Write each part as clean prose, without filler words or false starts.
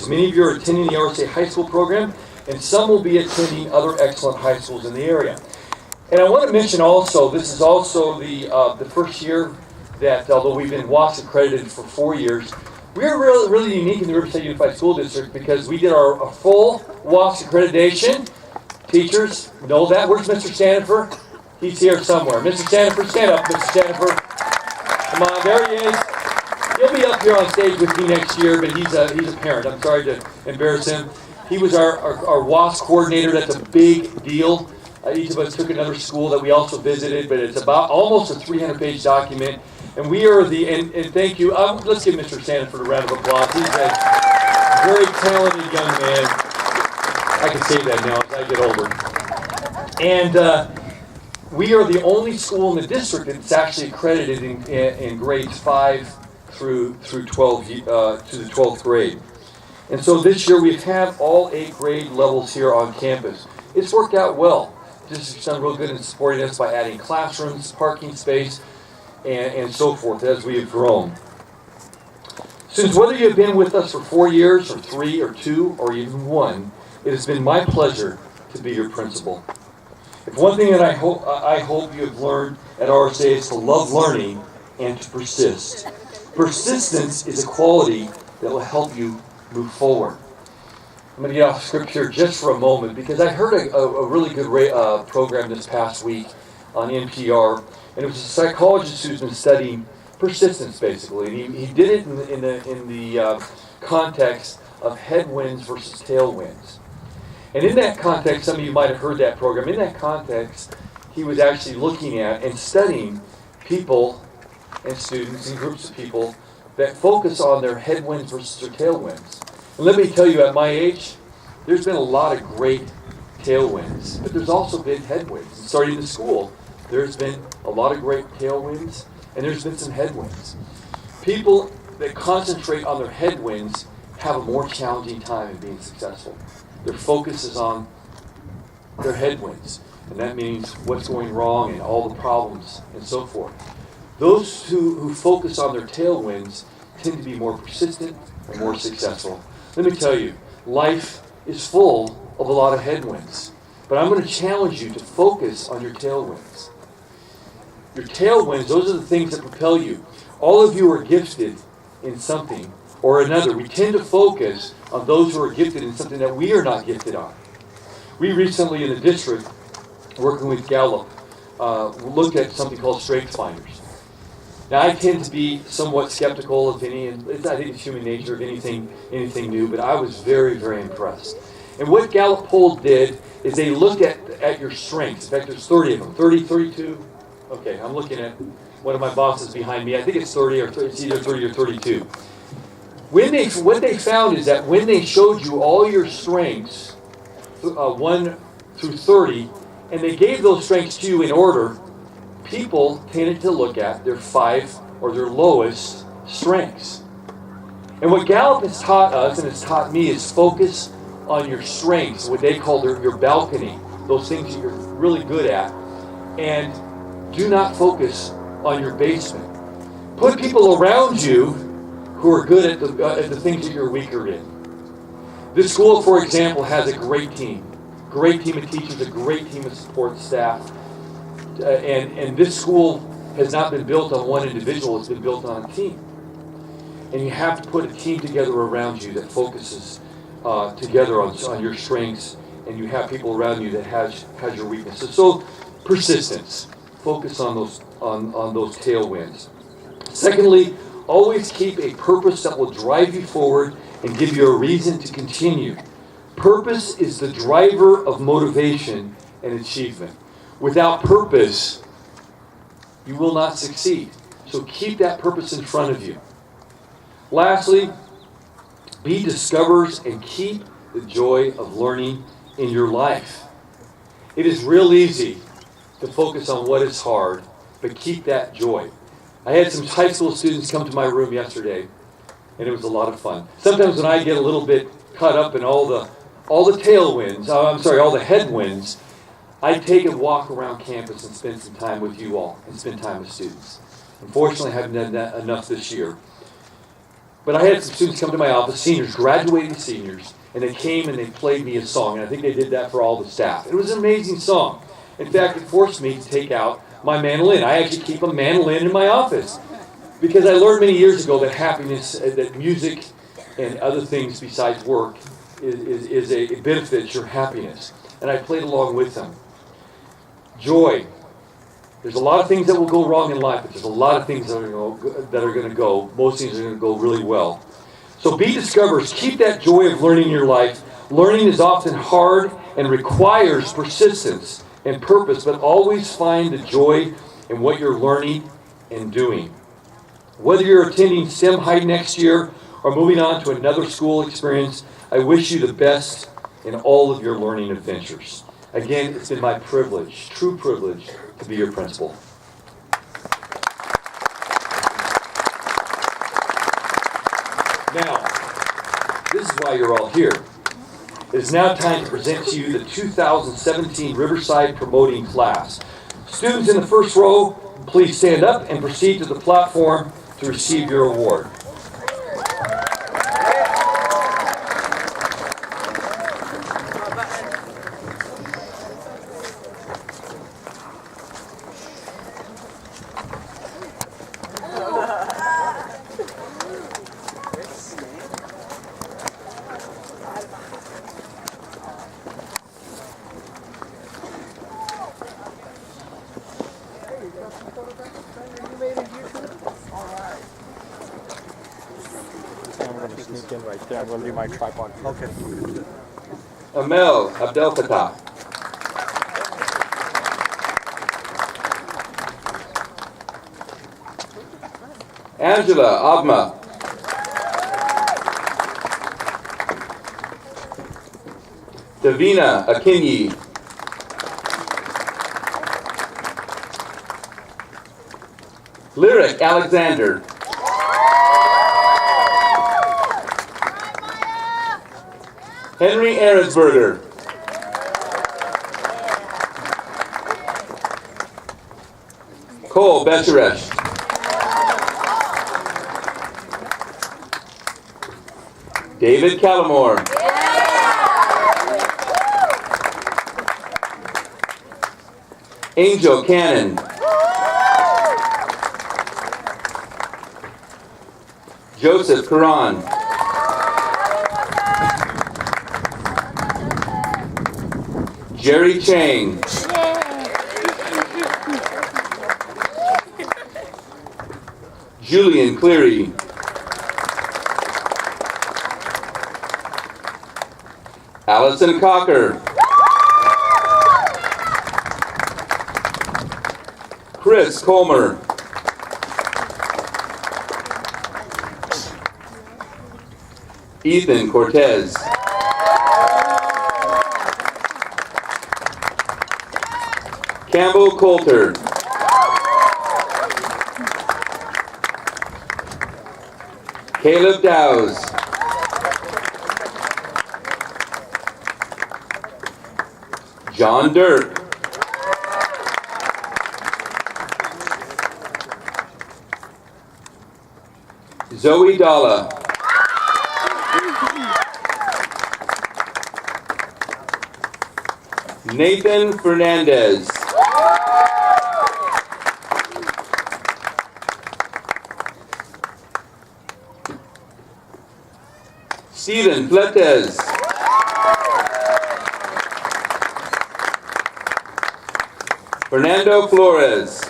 students. Many of you are attending the RSA High School program, and some will be attending other excellent high schools in the area. And I want to mention also, this is also the first year that, although we've been WASC accredited for 4 years, we're really unique in the Riverside Unified School District because we did our full WASC accreditation. Teachers know that. Where's Mr. Stanifer? He's here somewhere. Mr. Stanifer, stand up, Mr. Stanifer. Come on, there he is. He'll be up here on stage with me next year, but he's a parent. I'm sorry to embarrass him. He was our WASC coordinator. That's a big deal. Each of us took another school that we also visited, but it's about almost a 300-page document. And we are and thank you. Let's give Mr. Stanifer a round of applause. He's a very talented young man. I can say that now as I get older. And we are the only school in the district that's actually accredited in grades 5 through 12 to the 12th grade. And so this year we've had all 8 grade levels here on campus. It's worked out well. The district's done real good in supporting us by adding classrooms, parking space, and so forth as we have grown. Since whether you have been with us for 4 years, or 3, or 2, or even 1, it has been my pleasure to be your principal. If one thing that I hope you have learned at RSA is to love learning and to persist. Persistence is a quality that will help you move forward. I'm going to get off script here just for a moment because I heard a really good program this past week on NPR, and it was a psychologist who's been studying persistence basically, and he did it in the context of headwinds versus tailwinds. And in that context, some of you might have heard that program. In that context, he was actually looking at and studying people and students and groups of people that focus on their headwinds versus their tailwinds. And let me tell you, at my age, there's been a lot of great tailwinds, but there's also been headwinds. And starting in school, there's been a lot of great tailwinds, and there's been some headwinds. People that concentrate on their headwinds have a more challenging time in being successful. Their focus is on their headwinds, and that means what's going wrong and all the problems and so forth. Those who focus on their tailwinds tend to be more persistent and more successful. Let me tell you, life is full of a lot of headwinds, but I'm going to challenge you to focus on your tailwinds. Your tailwinds, those are the things that propel you. All of you are gifted in something or another. We tend to focus on those who are gifted in something that we are not gifted on. We recently in the district, working with Gallup, looked at something called Strengths Finders. Now I tend to be somewhat skeptical of any, and I think it's human nature of anything new, but I was very, very impressed. And what Gallup poll did is they looked at your strengths. In fact, there's 30 of them. 30, 32? Okay, I'm looking at one of my bosses behind me. I think it's 30 or it's either 30 or 32. What they found is that when they showed you all your strengths, 1 through 30, and they gave those strengths to you in order, people tended to look at their 5 or their lowest strengths. And what Gallup has taught us, and has taught me, is focus on your strengths, what they call your balcony, those things that you're really good at, and do not focus on your basement. Put people around you who are good at the things that you're weaker in. This school, for example, has a great team of teachers, a great team of support staff, and this school has not been built on one individual, it's been built on a team. And you have to put a team together around you that focuses together on your strengths, and you have people around you that has your weaknesses. So persistence, focus on those tailwinds. Secondly, always keep a purpose that will drive you forward and give you a reason to continue. Purpose is the driver of motivation and achievement. Without purpose, you will not succeed. So keep that purpose in front of you. Lastly, be discoverers and keep the joy of learning in your life. It is real easy to focus on what is hard, but keep that joy. I had some high school students come to my room yesterday, and it was a lot of fun. Sometimes when I get a little bit caught up in all the tailwinds, all the headwinds, I take a walk around campus and spend some time with you all and spend time with students. Unfortunately, I haven't done that enough this year. But I had some students come to my office, seniors, graduating seniors, and they came and they played me a song. And I think they did that for all the staff. It was an amazing song. In fact, it forced me to take out my mandolin. I actually keep a mandolin in my office because I learned many years ago that happiness, that music and other things besides work it benefits your happiness. And I played along with them. Joy. There's a lot of things that will go wrong in life, but there's a lot of things that are going to go. Most things are going to go really well. So be discoverers. Keep that joy of learning in your life. Learning is often hard and requires persistence and purpose, but always find the joy in what you're learning and doing. Whether you're attending STEM High next year or moving on to another school experience, I wish you the best in all of your learning adventures. Again, it's been my privilege, true privilege, to be your principal. Now, this is why you're all here. It is now time to present to you the 2017 Riverside Promoting Class. Students in the first row, please stand up and proceed to the platform to receive your award. Sneak in right there. I'm going to leave my tripod. Okay. Amel Abdel Fattah. Angela Abma. Davina Akinyi. Lyric Alexander. Henry Ahrensberger. Cole Besheresh. David Callamore. Angel Cannon. Joseph Karan. Jerry Chang. Julian Cleary. Allison Cocker. Chris Colmer. Ethan Cortez. Campbell Coulter. Caleb Dowes. John Dirk. Zoe Dalla. Nathan Fernandez. Steven Fletes. Fernando Flores.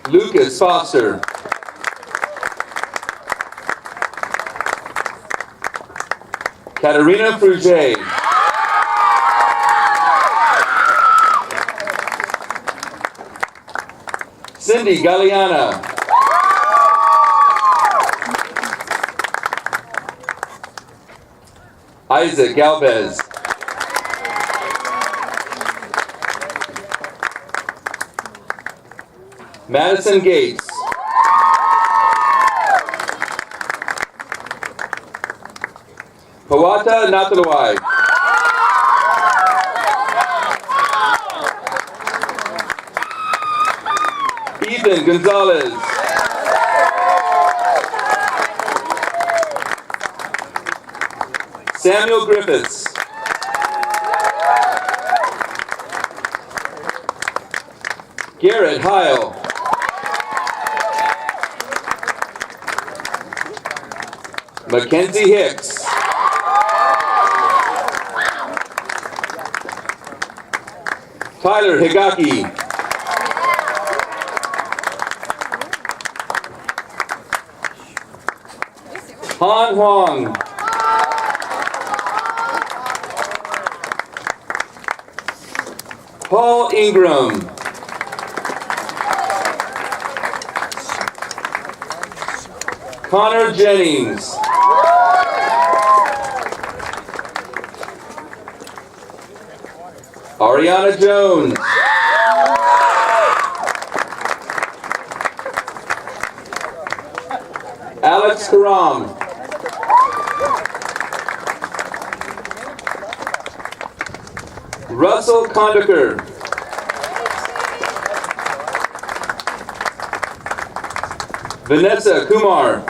Lucas Foster. Katarina Fruget. Cindy Galliana. Isaac Galvez. Madison Gates. Pawata Natalawai. Ethan Gonzalez. Samuel Griffiths. Garrett Heil. Mackenzie Hicks. Tyler Higaki. Han Huang. Paul Ingram. Connor Jennings. Ariana Jones. Alex Karam. Russell Kondaker. Vanessa Kumar.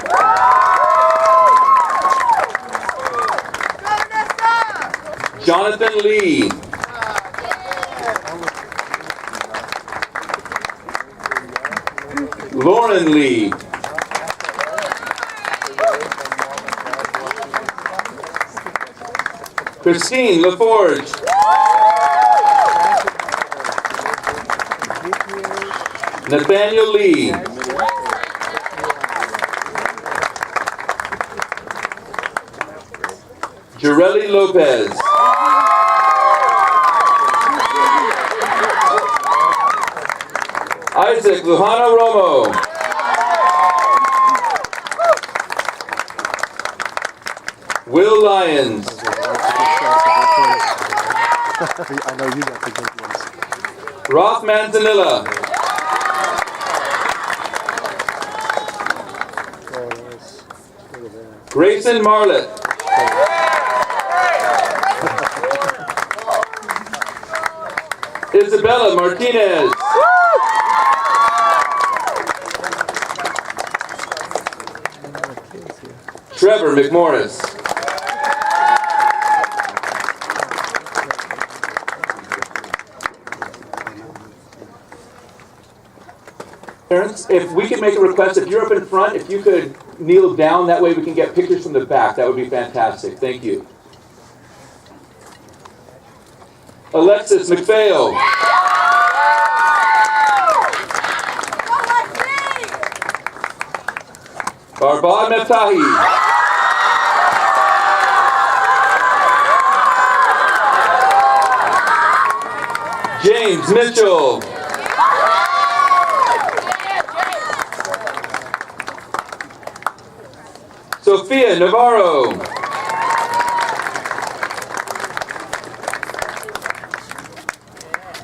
Jonathan Lee. Lauren Lee. Christine LaForge. Nathaniel Lee. Jareli Lopez. Isaac Luhana Romo. Will Lyons. I know you got the good ones. Roth Manzanilla. Grayson Marlett. Isabella Martinez. Trevor McMorris. Parents, if we could make a request, if you're up in front, if you could kneel down, that way we can get pictures from the back. That would be fantastic. Thank you. Alexis McPhail. Barbad Meftahi. James Mitchell. Sophia Navarro.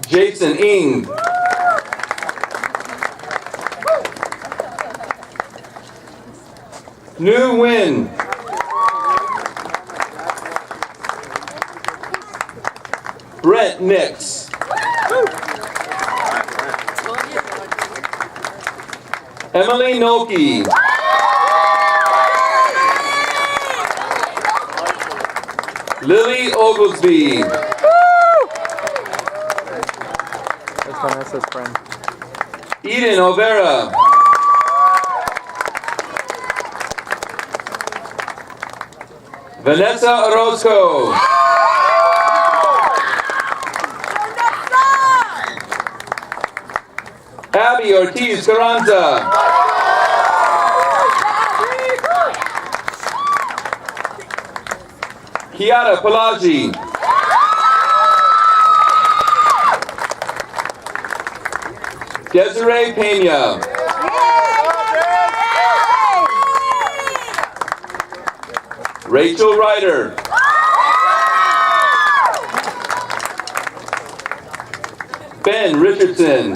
Jason Ing. New Win. Brent Nix. Emily Noki. Lily Oglesby. That's Vanessa's friend. Eden Overa. Vanessa Orozco. Abby Ortiz Carranza. Kiara Palagi. Desiree Pena. Rachel Ryder. Ben Richardson.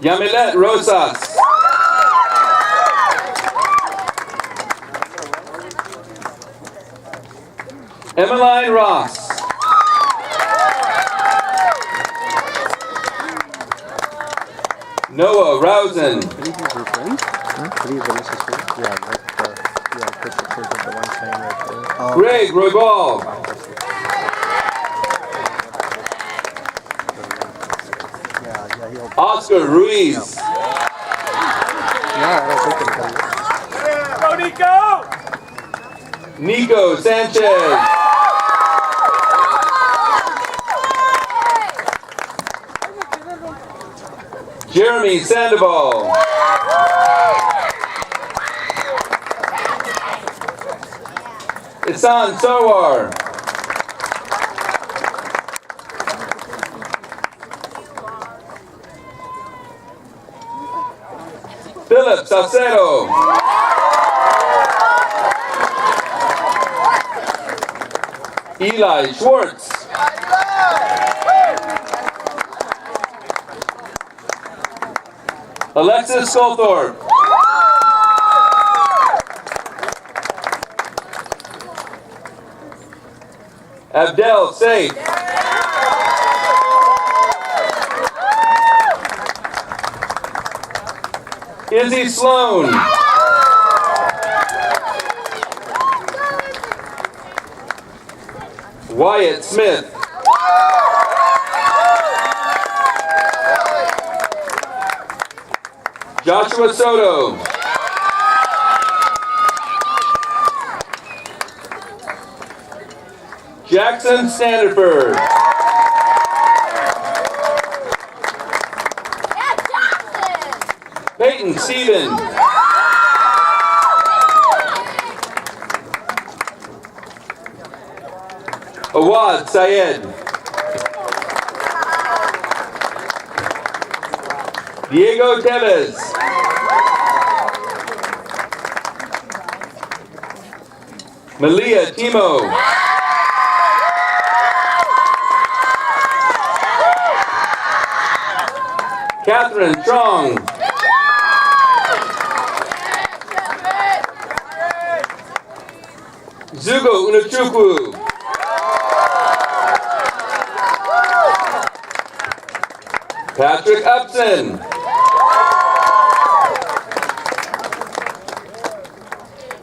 Yamilet Rosas. Emmeline Ross. Noah Rosen. I believe he's your friend. Huh? I believe the list is here. Yeah, put pictures of the one saying right there. Greg Roybal. Yeah, he'll. Oscar Ruiz. Yeah, I don't think anybody. Go, Nico! Nico Sanchez. Jeremy Sandoval. Isan Sowar. Philip Salcedo. Eli Schwartz. Alexis Sculthorpe. Abdel Saif. Izzy Sloan. Wyatt Smith. Joshua Soto. Jackson Standiford. Peyton Stevens. Awad Syed. Diego Tevez. Malia Timo. Catherine Strong. Zugo Unachukwu. Patrick Upson.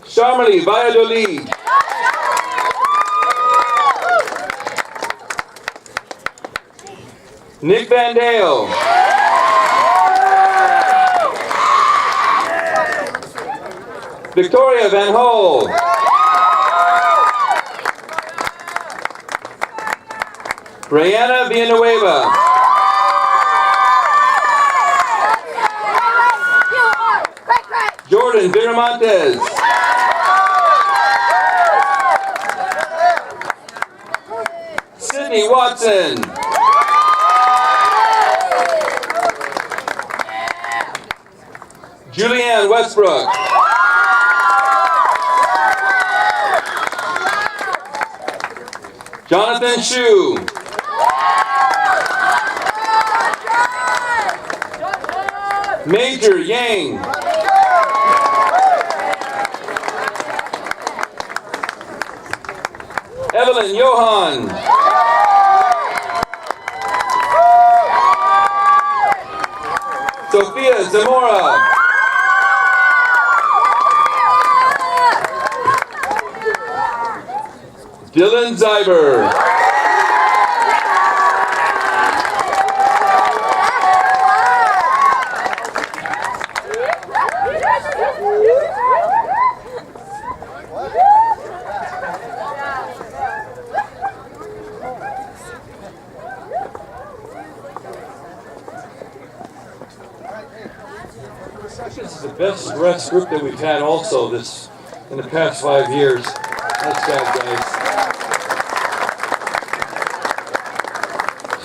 Sharmali Valladolid. Nick Van Dale. Victoria Van Hole. Brianna Villanueva. Jordan Viramontes. Sydney Watson. Julianne Westbrook. Jonathan Shu. Major Yang. Evelyn Johan. Sophia Zamora. Dylan Zyber. This is the best dressed group that we've had also in the past 5 years. Nice job, guys.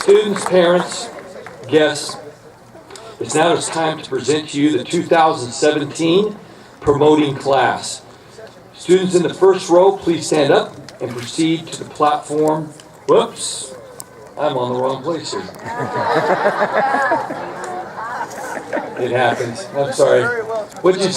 Students, parents, guests, it's now time to present to you the 2017 promoting class. Students in the first row, please stand up and proceed to the platform. Whoops, I'm on the wrong place here. It happens. I'm sorry. What'd you say?